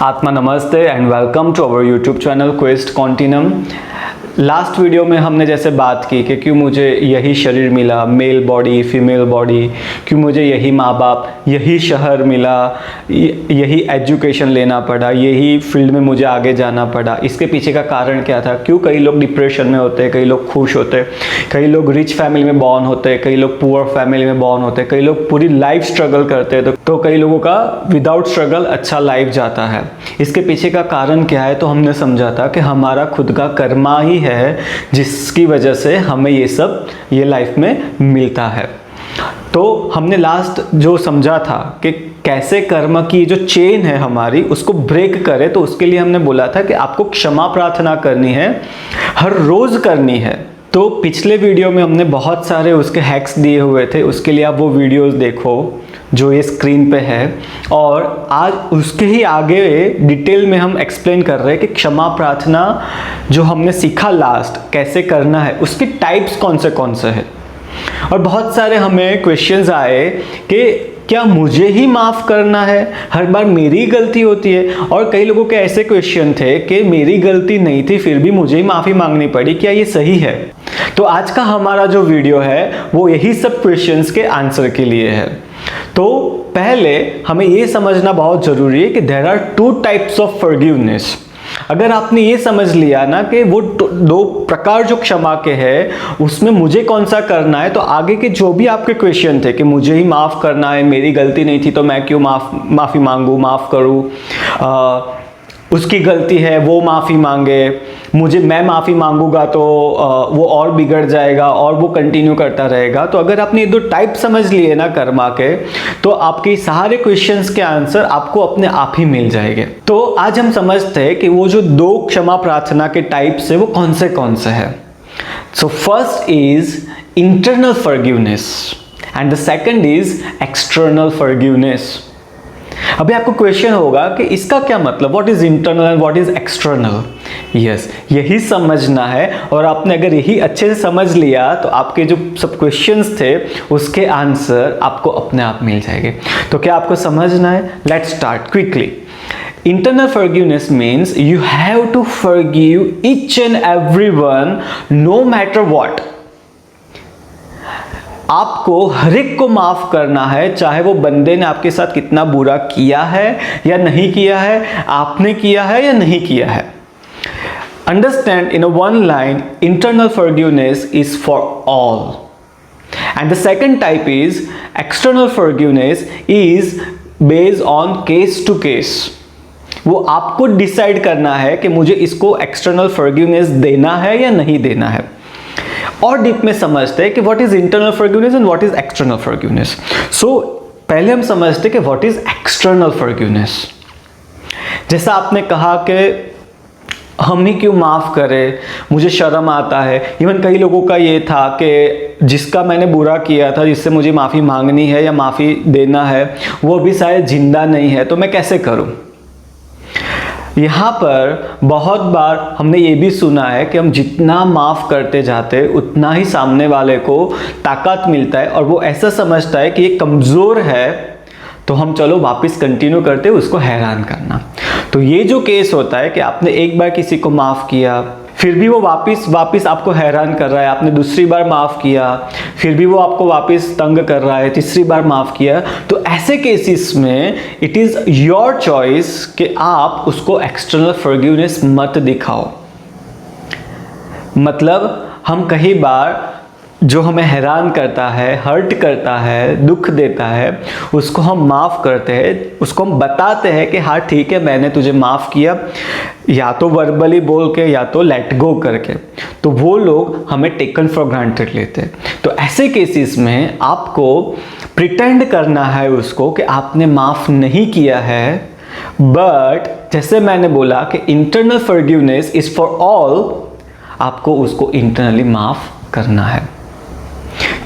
आत्मा नमस्ते and welcome to our YouTube channel Quest Continuum. Last video में हमने जैसे बात की कि क्यों मुझे यही शरीर मिला, मेल बॉडी फीमेल बॉडी, क्यों मुझे यही माँ बाप, यही शहर मिला, यही एजुकेशन लेना पड़ा, यही फील्ड में मुझे आगे जाना पड़ा। इसके पीछे का कारण क्या था? क्यों कई लोग डिप्रेशन में होते हैं, कई लोग खुश होते हैं, कई लोग रिच फैमिली में बॉर्न होते हैं, कई लोग पुअर फैमिली में बॉर्न होते हैं, कई लोग पूरी लाइफ स्ट्रगल करते हैं तो कई लोगों का विदाउट स्ट्रगल अच्छा लाइफ जाता है। इसके पीछे का कारण क्या है? तो हमने समझा था कि हमारा खुद का कर्मा ही है जिसकी वजह से हमें ये लाइफ में मिलता है। तो हमने लास्ट जो समझा था कि कैसे कर्म की जो चेन है हमारी उसको ब्रेक करे, तो उसके लिए हमने बोला था कि आपको क्षमा प्रार्थना करनी है, हर रोज करनी है। तो पिछले वीडियो में हमने बहुत सारे उसके हैक्स दिए हुए थे, उसके लिए आप वो वीडियोस देखो जो ये स्क्रीन पे है। और आज उसके ही आगे डिटेल में हम एक्सप्लेन कर रहे हैं कि क्षमा प्रार्थना जो हमने सीखा लास्ट कैसे करना है, उसके टाइप्स कौन से हैं। और बहुत सारे हमें क्वेश्चंस आए कि क्या मुझे ही माफ़ करना है, हर बार मेरी गलती होती है। और कई लोगों के ऐसे क्वेश्चन थे कि मेरी गलती नहीं थी फिर भी मुझे ही माफ़ी मांगनी पड़ी, क्या ये सही है? तो आज का हमारा जो वीडियो है वो यही सब क्वेश्चंस के आंसर के लिए है। तो पहले हमें ये समझना बहुत ज़रूरी है कि there are two types of forgiveness. अगर आपने ये समझ लिया ना कि वो दो प्रकार जो क्षमा के हैं उसमें मुझे कौन सा करना है, तो आगे के जो भी आपके क्वेश्चन थे कि मुझे ही माफ़ करना है, मेरी गलती नहीं थी तो मैं क्यों माफ़ी मांगूँ, माफ़ करूँ, उसकी गलती है वो माफ़ी मांगे, मैं माफ़ी मांगूंगा तो वो और बिगड़ जाएगा और वो कंटिन्यू करता रहेगा। तो अगर आपने ये दो टाइप समझ लिए ना कर्मा के, तो आपके सारे क्वेश्चंस के आंसर आपको अपने आप ही मिल जाएंगे। तो आज हम समझते हैं कि वो जो दो क्षमा प्रार्थना के टाइप्स है वो कौन से हैं। So first is internal forgiveness and the second is external forgiveness. अभी आपको क्वेश्चन होगा कि इसका क्या मतलब, what is internal and what is external. Yes, यही समझना है। और आपने अगर यही अच्छे से समझ लिया तो आपके जो सब क्वेश्चंस थे उसके आंसर आपको अपने आप मिल जाएंगे। तो क्या आपको समझना है? Let's start quickly. Internal forgiveness means you have to forgive each and everyone no matter what. आपको हर एक को माफ करना है, चाहे वो बंदे ने आपके साथ कितना बुरा किया है या नहीं किया है, आपने किया है या नहीं किया है। Understand in a one line, internal forgiveness is for all. And the second type is external forgiveness is based on case to case. वो आपको डिसाइड करना है कि मुझे इसको एक्सटर्नल फॉरगिवनेस देना है या नहीं देना है। और डीप में समझते हैं कि what is internal forgiveness and what is external forgiveness. So पहले हम समझते हैं कि व्हाट इज एक्सटर्नल फॉरगिवनेस। जैसा आपने कहा कि हम ही क्यों माफ़ करें, मुझे शर्म आता है। इवन कई लोगों का ये था कि जिसका मैंने बुरा किया था, जिससे मुझे माफ़ी मांगनी है या माफ़ी देना है, वो भी शायद जिंदा नहीं है, तो मैं कैसे करूं। यहाँ पर बहुत बार हमने ये भी सुना है कि हम जितना माफ़ करते जाते उतना ही सामने वाले को ताकत मिलता है और वो ऐसा समझता है कि ये कमज़ोर है, तो हम चलो वापस कंटिन्यू करते उसको हैरान करना। तो ये जो केस होता है कि आपने एक बार किसी को माफ़ किया फिर भी वो वापस आपको हैरान कर रहा है, आपने दूसरी बार माफ़ किया फिर भी वो आपको वापस तंग कर रहा है, तीसरी बार माफ़ किया, तो ऐसे केसेस में इट इज़ योर चॉइस कि आप उसको एक्सटर्नल फॉरगिवनेस मत दिखाओ। मतलब हम कई बार जो हमें हैरान करता है, हर्ट करता है, दुख देता है, उसको हम माफ़ करते हैं, उसको हम बताते हैं कि हाँ ठीक है मैंने तुझे माफ़ किया, या तो वर्बली बोल के या तो लेट गो करके, तो वो लोग हमें टेकन फॉर ग्रांटेड लेते हैं। तो ऐसे केसेस में आपको प्रिटेंड करना है उसको कि आपने माफ़ नहीं किया है, बट जैसे मैंने बोला कि internal forgiveness is for all, आपको उसको इंटरनली माफ़ करना है।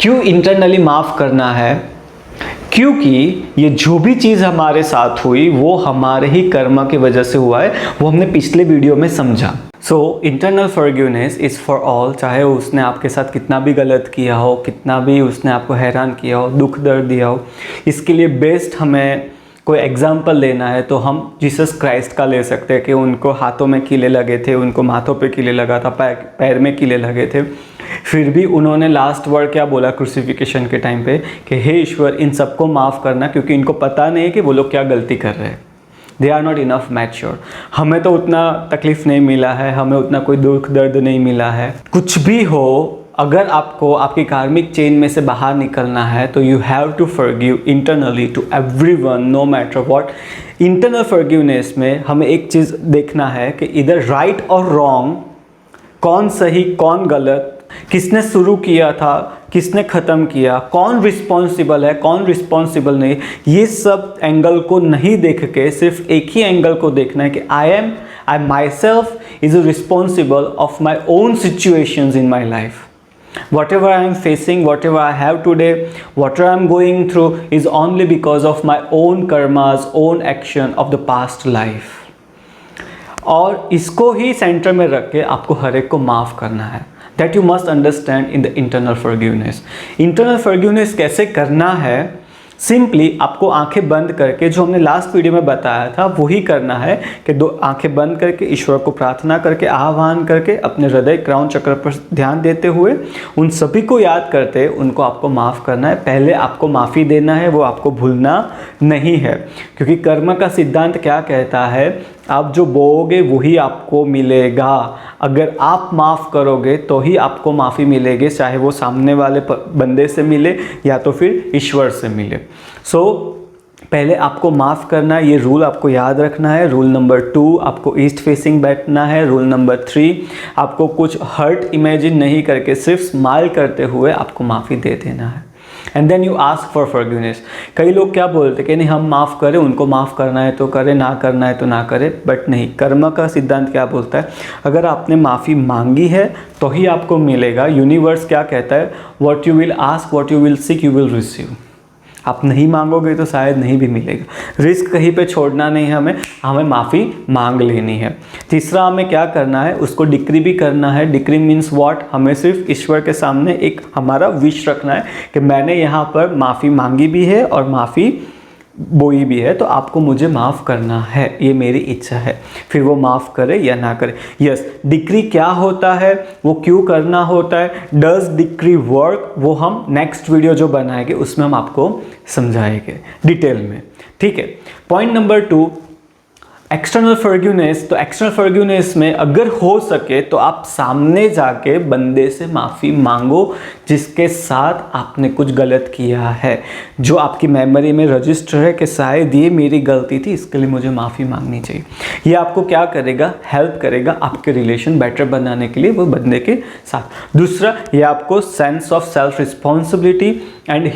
क्यों इंटरनली माफ़ करना है? क्योंकि ये जो भी चीज़ हमारे साथ हुई वो हमारे ही कर्म की वजह से हुआ है, वो हमने पिछले वीडियो में समझा। So internal forgiveness is for all, चाहे उसने आपके साथ कितना भी गलत किया हो, कितना भी उसने आपको हैरान किया हो, दुख दर्द दिया हो, इसके लिए बेस्ट हमें कोई एग्जाम्पल लेना है तो हम जीसस क्राइस्ट का ले सकते हैं कि उनको हाथों में कीले लगे थे, उनको माथों पे कीले लगा था, पैर में कीले लगे थे, फिर भी उन्होंने लास्ट वर्ड क्या बोला क्रूसिफिकेशन के टाइम पे कि हे ईश्वर इन सबको माफ़ करना, क्योंकि इनको पता नहीं है कि वो लोग क्या गलती कर रहे हैं। They are not enough mature. हमें तो उतना तकलीफ़ नहीं मिला है, हमें उतना कोई दुख दर्द नहीं मिला है। कुछ भी हो, अगर आपको आपकी कार्मिक चेन में से बाहर निकलना है तो you have to forgive internally to everyone no matter what. Internal forgiveness में हमें एक चीज़ देखना है कि इधर राइट और रॉन्ग, कौन सही कौन गलत, किसने शुरू किया था किसने ख़त्म किया, कौन रिस्पॉन्सिबल है कौन रिस्पॉन्सिबल नहीं, ये सब एंगल को नहीं देख के सिर्फ एक ही एंगल को देखना है कि I myself is responsible of my own situations in my life. Whatever I am facing, whatever I have today, whatever I am going through is only because of my own karmas, own action of the past life. और इसको ही centre में रख के आपको हर एक को माफ़ करना है। That you must understand in the internal forgiveness. Internal forgiveness कैसे करना है? सिंपली आपको आंखें बंद करके, जो हमने लास्ट वीडियो में बताया था वही करना है कि दो आंखें बंद करके ईश्वर को प्रार्थना करके, आह्वान करके, अपने हृदय क्राउन चक्र पर ध्यान देते हुए उन सभी को याद करते उनको आपको माफ़ करना है। पहले आपको माफ़ी देना है, वो आपको भूलना नहीं है, क्योंकि कर्म का सिद्धांत क्या कहता है, आप जो बोओगे वही आपको मिलेगा। अगर आप माफ़ करोगे तो ही आपको माफ़ी मिलेगी, चाहे वो सामने वाले बंदे से मिले या तो फिर ईश्वर से मिले। पहले आपको माफ़ करना है, ये रूल आपको याद रखना है। रूल नंबर 2, आपको ईस्ट फेसिंग बैठना है। रूल नंबर 3, आपको कुछ हर्ट इमेजिन नहीं करके सिर्फ स्माइल करते हुए आपको माफ़ी दे देना है। And then you ask for forgiveness. कई लोग क्या बोलते हैं कि नहीं हम माफ़ करें, उनको माफ़ करना है तो करें, ना करना है तो ना करें, बट नहीं, कर्म का सिद्धांत क्या बोलता है, अगर आपने माफ़ी मांगी है तो ही आपको मिलेगा। यूनिवर्स क्या कहता है, what you will ask what you will seek you will receive. आप नहीं मांगोगे तो शायद नहीं भी मिलेगा। रिस्क कहीं पे छोड़ना नहीं है, हमें माफ़ी मांग लेनी है। तीसरा हमें क्या करना है, उसको डिक्री भी करना है। डिक्री मीन्स व्हाट, हमें सिर्फ ईश्वर के सामने एक हमारा विश रखना है कि मैंने यहाँ पर माफ़ी मांगी भी है और माफ़ी बोई भी है, तो आपको मुझे माफ़ करना है, ये मेरी इच्छा है। फिर वो माफ़ करे या ना करे। यस, डिक्री क्या होता है, वो क्यों करना होता है, डज डिक्री वर्क, वो हम नेक्स्ट वीडियो जो बनाएंगे उसमें हम आपको समझाएंगे डिटेल में। ठीक है। Point number 2, external forgiveness. तो एक्सटर्नल फॉरगिवनेस में अगर हो सके तो आप सामने जाके बंदे से माफ़ी मांगो जिसके साथ आपने कुछ गलत किया है, जो आपकी मेमोरी में रजिस्टर है कि शायद ये मेरी गलती थी, इसके लिए मुझे माफ़ी मांगनी चाहिए। ये आपको क्या करेगा, हेल्प करेगा आपके रिलेशन बेटर बनाने के लिए वो बंदे के साथ। दूसरा, ये आपको sense of self responsibility and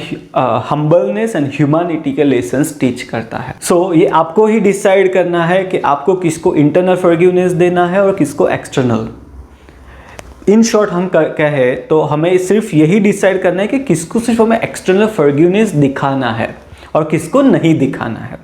humbleness and humanity के लेसन्स टीच करता है। सो ये आपको ही डिसाइड करना है कि आपको किसको इंटरनल फॉरगिवनेस देना है और किसको एक्सटर्नल। इन शॉर्ट हम कहें तो हमें सिर्फ यही डिसाइड करना है कि किसको सिर्फ हमें एक्सटर्नल फॉरगिवनेस दिखाना है और किसको नहीं दिखाना है।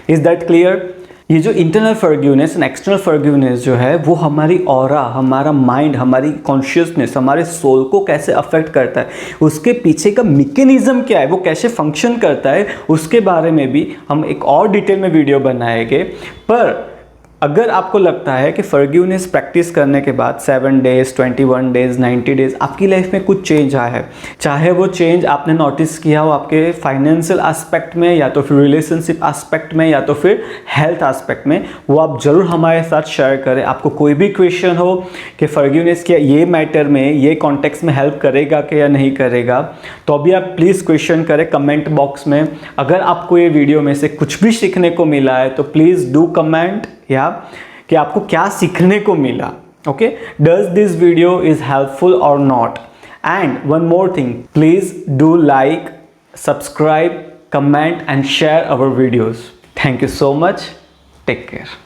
Is that clear? ये जो internal forgiveness and external forgiveness जो है वो हमारी ऑरा, हमारा माइंड, हमारी कॉन्शियसनेस, हमारे सोल को कैसे अफेक्ट करता है, उसके पीछे का मैकेनिज्म क्या है, वो कैसे फंक्शन करता है, उसके बारे में भी हम एक और डिटेल में वीडियो बनाएंगे। पर अगर आपको लगता है कि फॉरगिवनेस प्रैक्टिस करने के बाद 7 डेज, 21 डेज, 90 डेज आपकी लाइफ में कुछ चेंज आया है, चाहे वो चेंज आपने नोटिस किया हो आपके फाइनेंशियल एस्पेक्ट में या तो फिर रिलेशनशिप एस्पेक्ट में या तो फिर हेल्थ एस्पेक्ट में, वो आप ज़रूर हमारे साथ शेयर करें। आपको कोई भी क्वेश्चन हो कि फॉरगिवनेस क्या ये मैटर में, ये कॉन्टेक्स्ट में हेल्प करेगा कि या नहीं करेगा, तो अभी आप प्लीज़ क्वेश्चन करें कमेंट बॉक्स में। अगर आपको ये वीडियो में से कुछ भी सीखने को मिला है तो प्लीज़ डू कमेंट या कि आपको क्या सीखने को मिला। Okay, does this video is helpful और not? And one more thing, please do like, subscribe, comment and share our videos. Thank you so much, take care.